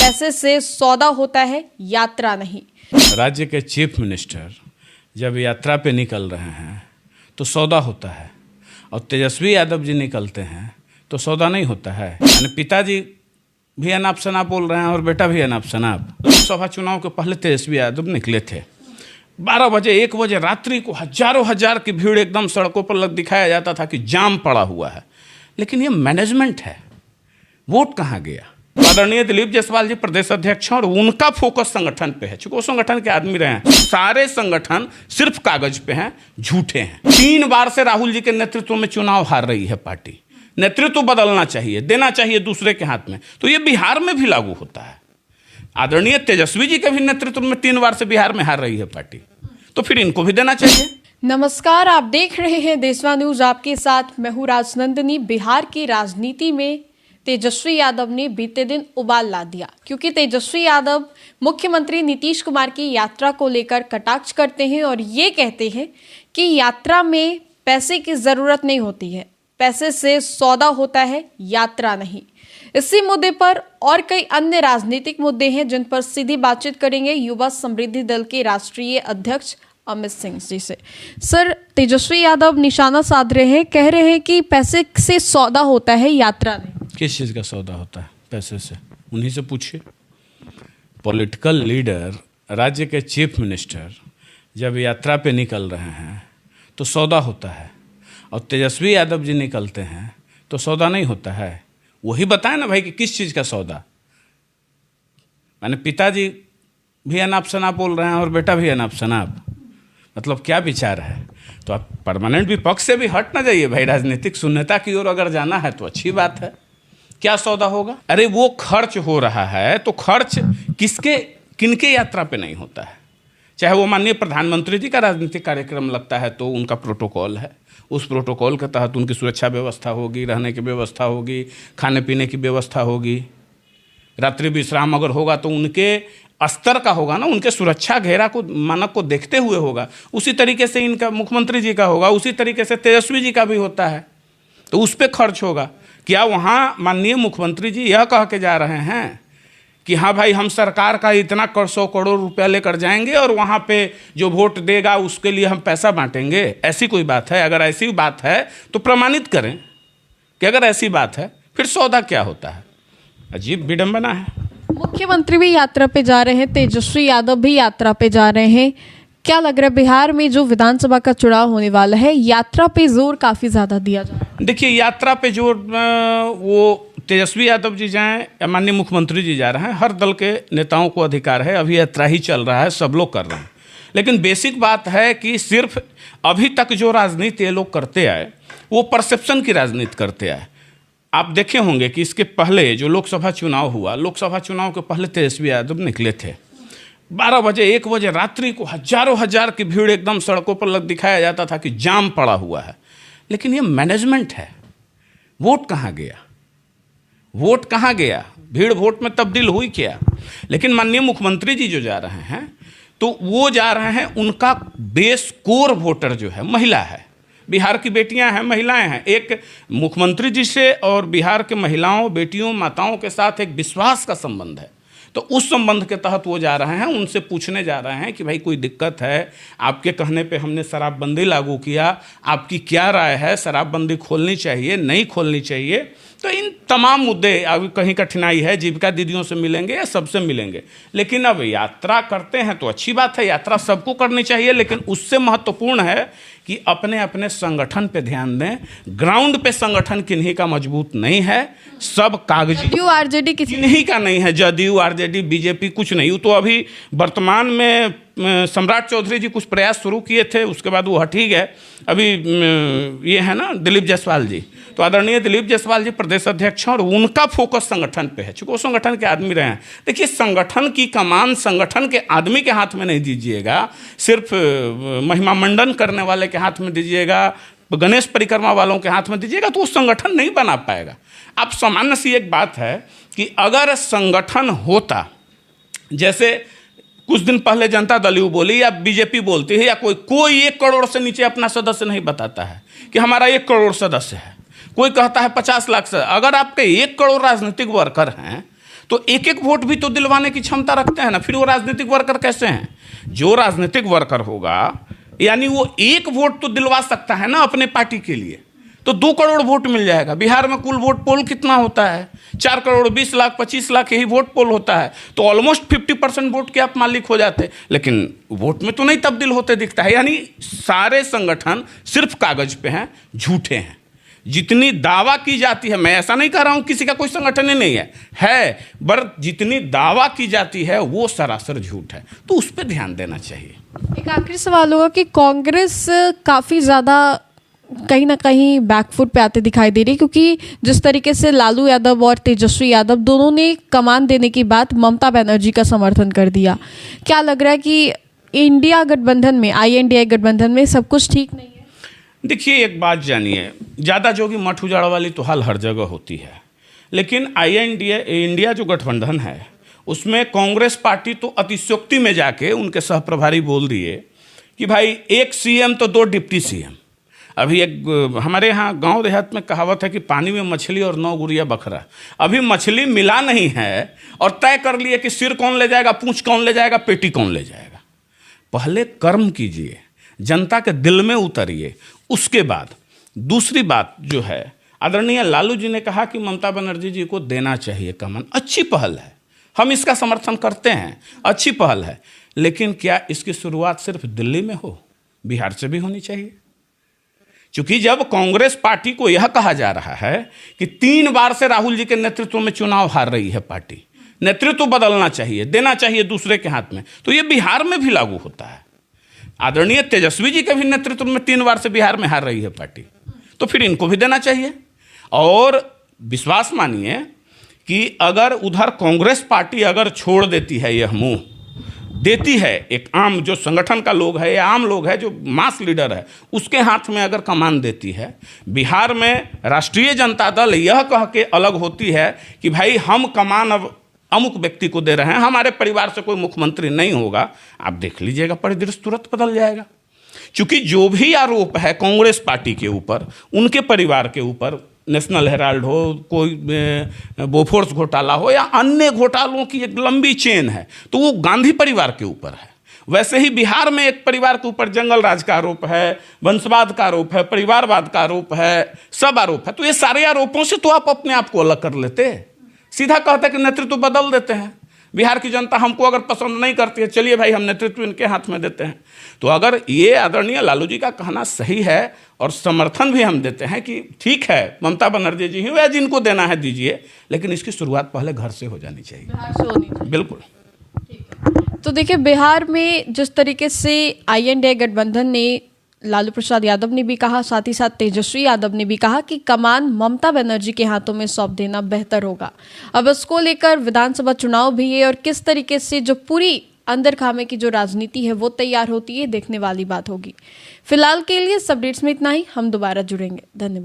पैसे से सौदा होता है, यात्रा नहीं। राज्य के चीफ मिनिस्टर जब यात्रा पे निकल रहे हैं तो सौदा होता है, और तेजस्वी यादव जी निकलते हैं तो सौदा नहीं होता है। यानी पिताजी भी अनाप शनाप बोल रहे हैं और बेटा भी अनाप शनाप। लोकसभा चुनाव के पहले तेजस्वी यादव निकले थे, 12 बजे 1 बजे रात्रि को हजारों हजार की भीड़ एकदम सड़कों पर दिखाया जाता था कि जाम पड़ा हुआ है। लेकिन ये मैनेजमेंट है, वोट कहाँ गया? आदरणीय दिलीप जायसवाल जी प्रदेश अध्यक्ष हैं और उनका फोकस संगठन पे है, चूंकि वो संगठन के आदमी रहे हैं। सारे संगठन सिर्फ कागज पे हैं, झूठे हैं। 3 बार से राहुल जी के नेतृत्व में चुनाव हार रही है पार्टी। नेतृत्व बदलना चाहिए, देना चाहिए दूसरे के हाथ में। तो ये बिहार में भी लागू होता है। आदरणीय तेजस्वी जी के भी नेतृत्व में 3 बार से बिहार में हार रही है पार्टी, तो फिर इनको भी देना चाहिए। नमस्कार, आप देख रहे हैं देशवा न्यूज, आपके साथ मैं हूं राजनंदिनी। बिहार की राजनीति में तेजस्वी यादव ने बीते दिन उबाल ला दिया, क्योंकि तेजस्वी यादव मुख्यमंत्री नीतीश कुमार की यात्रा को लेकर कटाक्ष करते हैं और ये कहते हैं कि यात्रा में पैसे की जरूरत नहीं होती है, पैसे से सौदा होता है, यात्रा नहीं। इसी मुद्दे पर और कई अन्य राजनीतिक मुद्दे हैं जिन पर सीधी बातचीत करेंगे युवा समृद्धि दल के राष्ट्रीय अध्यक्ष अमित सिंह जी से। सर, तेजस्वी यादव निशाना साध रहे हैं, कह रहे हैं कि पैसे से सौदा होता है, यात्रा नहीं। किस चीज़ का सौदा होता है? पैसे से। उन्हीं से पूछिए। पॉलिटिकल लीडर, राज्य के चीफ मिनिस्टर जब यात्रा पे निकल रहे हैं तो सौदा होता है, और तेजस्वी यादव जी निकलते हैं तो सौदा नहीं होता है। वही बताएं ना भाई कि किस चीज़ का सौदा। मैंने पिताजी भी अनाप शनाप बोल रहे हैं और बेटा भी अनाप शनाप, मतलब क्या विचार है? तो आप परमानेंट विपक्ष से भी हट ना जाइए भाई, राजनीतिक शून्यता की ओर अगर जाना है तो अच्छी बात है। क्या सौदा होगा? अरे वो खर्च हो रहा है तो खर्च किनके यात्रा पे नहीं होता है? चाहे वो माननीय प्रधानमंत्री जी का राजनीतिक कार्यक्रम लगता है तो उनका प्रोटोकॉल है, उस प्रोटोकॉल के तहत उनकी सुरक्षा व्यवस्था होगी, रहने की व्यवस्था होगी, खाने पीने की व्यवस्था होगी, रात्रि विश्राम अगर होगा तो उनके स्तर का होगा ना, उनके सुरक्षा घेरा को मानक को देखते हुए होगा। उसी तरीके से इनका मुख्यमंत्री जी का होगा, उसी तरीके से तेजस्वी जी का भी होता है, तो उस पर खर्च होगा। क्या वहाँ माननीय मुख्यमंत्री जी यह कह के जा रहे हैं कि हाँ भाई हम सरकार का इतना 100 करोड़ रुपया लेकर जाएंगे और वहाँ पे जो वोट देगा उसके लिए हम पैसा बांटेंगे? ऐसी कोई बात है? अगर ऐसी बात है तो प्रमाणित करें कि अगर ऐसी बात है फिर सौदा क्या होता है। अजीब विडंबना है। मुख्यमंत्री भी यात्रा पे जा रहे हैं, तेजस्वी यादव भी यात्रा पे जा रहे हैं। क्या लग रहा है बिहार में जो विधानसभा का चुनाव होने वाला है, यात्रा पे जोर काफी ज्यादा दिया जा रहा है? देखिए, यात्रा पे जोर वो तेजस्वी यादव जी जाएं या माननीय मुख्यमंत्री जी जा रहे हैं, हर दल के नेताओं को अधिकार है। अभी यात्रा ही चल रहा है, सब लोग कर रहे हैं। लेकिन बेसिक बात है कि सिर्फ अभी तक जो राजनीति ये लोग करते आए वो परसेप्शन की राजनीति करते आए। आप देखे होंगे कि इसके पहले जो लोकसभा चुनाव हुआ, लोकसभा चुनाव के पहले तेजस्वी यादव निकले थे, 12 बजे 1 बजे रात्रि को हजारों हजार की भीड़ एकदम सड़कों पर दिखाया जाता था कि जाम पड़ा हुआ है। लेकिन ये मैनेजमेंट है, वोट कहाँ गया? वोट कहाँ गया? भीड़ वोट में तब्दील हुई क्या? लेकिन माननीय मुख्यमंत्री जी जो जा रहे हैं तो वो जा रहे हैं, उनका बेस कोर वोटर जो है महिला है, बिहार की बेटियां हैं, महिलाएं हैं। एक मुख्यमंत्री जी से और बिहार के महिलाओं, बेटियों, माताओं के साथ एक विश्वास का संबंध है। तो उस संबंध के तहत वो जा रहे हैं, उनसे पूछने जा रहे हैं कि भाई कोई दिक्कत है? आपके कहने पे हमने शराबबंदी लागू किया, आपकी क्या राय है? शराबबंदी खोलनी चाहिए, नहीं खोलनी चाहिए? तो इन तमाम मुद्दे, अभी कहीं कठिनाई है, जीविका दीदियों से मिलेंगे या सबसे मिलेंगे। लेकिन अब यात्रा करते हैं तो अच्छी बात है, यात्रा सबको करनी चाहिए, लेकिन उससे महत्वपूर्ण है कि अपने अपने संगठन पे ध्यान दें। ग्राउंड पे संगठन किन्हीं का मजबूत नहीं है, सब कागजी। जदयू आरजेडी किन्हीं का नहीं है, जदयू आरजेडी बीजेपी कुछ नहीं। तो अभी वर्तमान में सम्राट चौधरी जी कुछ प्रयास शुरू किए थे, उसके बाद वो हट ही गए। अभी ये है ना दिलीप जायसवाल जी, तो आदरणीय दिलीप जायसवाल जी प्रदेश अध्यक्ष हैं और उनका फोकस संगठन पे है, चूंकि वो संगठन के आदमी रहे हैं। देखिए, संगठन की कमान संगठन के आदमी के हाथ में नहीं दीजिएगा, सिर्फ महिमा मंडन करने वाले के हाथ में दीजिएगा, गणेश परिक्रमा वालों के हाथ में दीजिएगा तो वो संगठन नहीं बना पाएगा। अब सामान्य सी एक बात है कि अगर संगठन होता, जैसे कुछ दिन पहले जनता दल यू बोली या बीजेपी बोलती है, या कोई 1 करोड़ से नीचे अपना सदस्य नहीं बताता है कि हमारा 1 करोड़ सदस्य है, कोई कहता है 50 लाख से। अगर आपके 1 करोड़ राजनीतिक वर्कर हैं तो एक एक वोट भी तो दिलवाने की क्षमता रखते हैं ना, फिर वो राजनीतिक वर्कर कैसे हैं? जो राजनीतिक वर्कर होगा यानी वो एक वोट तो दिलवा सकता है ना अपने पार्टी के लिए, तो 2 करोड़ वोट मिल जाएगा। बिहार में कुल वोट पोल कितना होता है? 4 करोड़ 20 लाख 25 लाख यही वोट पोल होता है, तो ऑलमोस्ट 50% वोट के आप मालिक हो जाते, लेकिन वोट में तो नहीं तब्दील होते दिखता है। यानी सारे संगठन सिर्फ कागज पे हैं, झूठे हैं। जितनी दावा की जाती है, मैं ऐसा नहीं कह रहा हूं किसी का कोई संगठन ही नहीं है, पर जितनी दावा की जाती है वो सरासर झूठ है, तो उस पर ध्यान देना चाहिए। एक आखिरी सवाल होगा कि कांग्रेस काफ़ी ज़्यादा कहीं ना कहीं बैकफुट पे आते दिखाई दे रही, क्योंकि जिस तरीके से लालू यादव और तेजस्वी यादव दोनों ने कमान देने की बात ममता बनर्जी का समर्थन कर दिया, क्या लग रहा है कि इंडिया गठबंधन में, INDI गठबंधन में सब कुछ ठीक नहीं है? देखिए, एक बात जानिए, ज़्यादा जोगी मठ उजाड़ वाली तो हाल हर जगह होती है, लेकिन इंडिया जो गठबंधन है उसमें कांग्रेस पार्टी तो अतिशयोक्ति में जाके उनके सहप्रभारी बोल दिए कि भाई 1 CM तो 2 डिप्टी CM। अभी एक हमारे यहाँ गांव देहात में कहावत है कि पानी में मछली और 9 गुड़िया बकरा। अभी मछली मिला नहीं है और तय कर लिए कि सिर कौन ले जाएगा, पूंछ कौन ले जाएगा, पेटी कौन ले जाएगा। पहले कर्म कीजिए, जनता के दिल में उतरिए, उसके बाद दूसरी बात जो है, आदरणीय लालू जी ने कहा कि ममता बनर्जी जी को देना चाहिए कमान। अच्छी पहल है, हम इसका समर्थन करते हैं, अच्छी पहल है, लेकिन क्या इसकी शुरुआत सिर्फ दिल्ली में हो? बिहार से भी होनी चाहिए। क्योंकि जब कांग्रेस पार्टी को यह कहा जा रहा है कि 3 बार से राहुल जी के नेतृत्व में चुनाव हार रही है पार्टी, नेतृत्व बदलना चाहिए, देना चाहिए दूसरे के हाथ में, तो ये बिहार में भी लागू होता है। आदरणीय तेजस्वी जी के भी नेतृत्व में 3 बार से बिहार में हार रही है पार्टी, तो फिर इनको भी देना चाहिए। और विश्वास मानिए कि अगर उधर कांग्रेस पार्टी अगर छोड़ देती है, यह मुंह देती है, एक आम जो संगठन का लोग है या आम लोग है जो मास लीडर है उसके हाथ में अगर कमान देती है, बिहार में राष्ट्रीय जनता दल यह कह के अलग होती है कि भाई हम कमान अब अमुक व्यक्ति को दे रहे हैं, हमारे परिवार से कोई मुख्यमंत्री नहीं होगा, आप देख लीजिएगा परिदृश्य तुरंत बदल जाएगा। क्योंकि जो भी आरोप है कांग्रेस पार्टी के ऊपर, उनके परिवार के ऊपर, नेशनल हेराल्ड हो, कोई बोफोर्स घोटाला हो या अन्य घोटालों की एक लंबी चेन है, तो वो गांधी परिवार के ऊपर है। वैसे ही बिहार में एक परिवार के ऊपर जंगल राज का आरोप है, वंशवाद का आरोप है, परिवारवाद का आरोप है, सब आरोप है। तो ये सारे आरोपों से तो आप अपने आप को अलग कर लेते, सीधा कहते कि नेतृत्व बदल देते हैं। बिहार की जनता हमको अगर पसंद नहीं करती है, चलिए भाई हम नेतृत्व इनके हाथ में देते हैं। तो अगर ये आदरणीय लालू जी का कहना सही है और समर्थन भी हम देते हैं कि ठीक है ममता बनर्जी जी ही या जिनको देना है दीजिए, लेकिन इसकी शुरुआत पहले घर से हो जानी चाहिए। बिहार से होनी चाहिए। बिल्कुल। तो देखिए, बिहार में जिस तरीके से INDI गठबंधन ने, लालू प्रसाद यादव ने भी कहा, साथ ही साथ तेजस्वी यादव ने भी कहा कि कमान ममता बनर्जी के हाथों में सौंप देना बेहतर होगा। अब इसको लेकर विधानसभा चुनाव भी है और किस तरीके से जो पूरी अंदर खामे की जो राजनीति है वो तैयार होती है, देखने वाली बात होगी। फिलहाल के लिए इस अपडेट्स में इतना ही, हम दोबारा जुड़ेंगे। धन्यवाद।